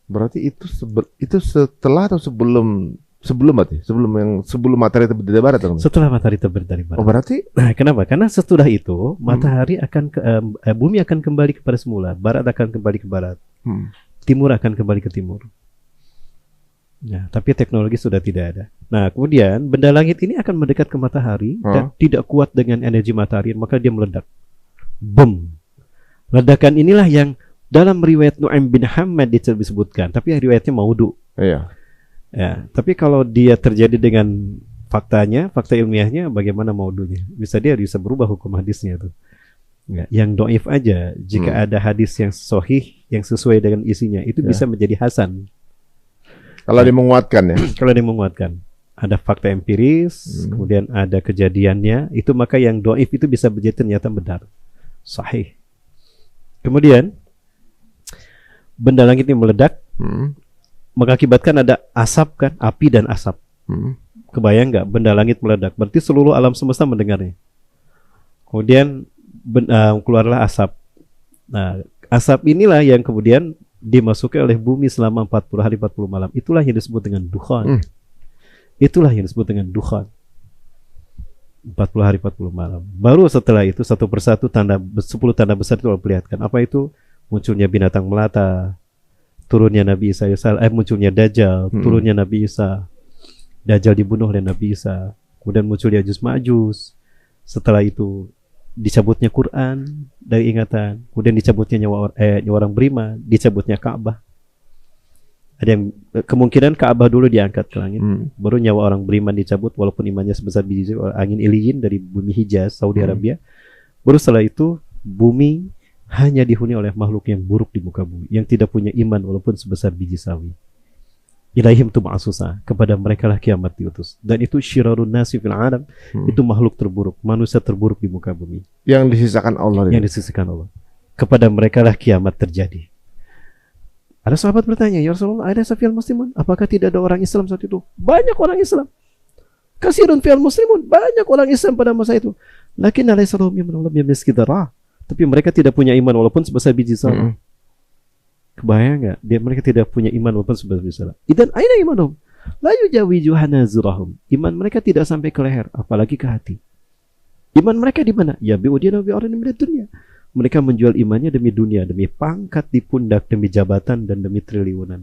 Berarti itu setelah atau sebelum berarti? Sebelum matahari terbit dari barat dong? Setelah matahari terbit dari barat. Oh, berarti Kenapa? Karena sesudah itu matahari bumi akan kembali kepada semula, barat akan kembali ke barat, timur akan kembali ke timur. Nah, tapi teknologi sudah tidak ada. Nah, kemudian benda langit ini akan mendekat ke matahari dan tidak kuat dengan energi matahari, maka dia meledak. Boom. Ledakan inilah yang dalam riwayat Nu'aim bin Hammad disebutkan, tapi riwayatnya maudhu. Iya. Ya, tapi kalau dia terjadi dengan fakta ilmiahnya, bagaimana maudhunya? Dia bisa berubah hukum hadisnya tuh. Yang doif aja, jika ada hadis yang sahih yang sesuai dengan isinya, itu bisa menjadi hasan. Kalau dia menguatkan ya. Kalau dia menguatkan, ada fakta empiris, kemudian ada kejadiannya, itu maka yang doif itu bisa menjadi ternyata benar, sahih. Kemudian benda langit ini meledak, mengakibatkan ada asap kan, api dan asap. Kebayang nggak benda langit meledak? Berarti seluruh alam semesta mendengarnya. Kemudian keluarlah asap. Nah, asap inilah yang kemudian dimasuki oleh bumi selama 40 hari 40 malam. Itulah yang disebut dengan dukhan. Itulah yang disebut dengan dukhan. 40 hari 40 malam. Baru setelah itu satu persatu 10 tanda besar itu diperlihatkan. Apa itu? Munculnya binatang melata, turunnya Nabi Isa, munculnya Dajjal, turunnya Nabi Isa, Dajjal dibunuh oleh Nabi Isa, kemudian muncul Ya'juj Ma'juj. Setelah itu dicabutnya Quran dari ingatan, kemudian dicabutnya nyawa orang beriman, dicabutnya Ka'bah. Ada yang kemungkinan Ka'bah dulu diangkat ke langit, baru nyawa orang beriman dicabut walaupun imannya sebesar biji angin Iliyin dari bumi Hijaz, Saudi Arabia. Baru setelah itu bumi hanya dihuni oleh makhluk yang buruk di muka bumi, yang tidak punya iman walaupun sebesar biji sawi. Ilaihim tub'asusa, kepada mereka lah kiamat diutus. Dan itu syirarun nasi fil alam, itu makhluk terburuk, manusia terburuk di muka bumi. Yang disisakan Allah. Yang disisakan Allah. Kepada mereka lah kiamat terjadi. Ada sahabat bertanya, ya Rasulullah, ada safil muslimun? Apakah tidak ada orang Islam saat itu? Banyak orang Islam. Kasirun fil muslimun, banyak orang Islam pada masa itu. Lakin alaysa lahum imanun lam yaskidara. Tapi mereka tidak punya iman walaupun sebesar biji sawi. Kebayang nggak? Mereka tidak punya iman walaupun sebesar biji sawi. Idan aina imanhum? La yujawizu hanazirahum. Iman mereka tidak sampai ke leher, apalagi ke hati. Iman mereka di mana? Ya bi'udina bi'arin min dunya. Mereka menjual imannya demi dunia, demi pangkat di pundak, demi jabatan dan demi triliunan.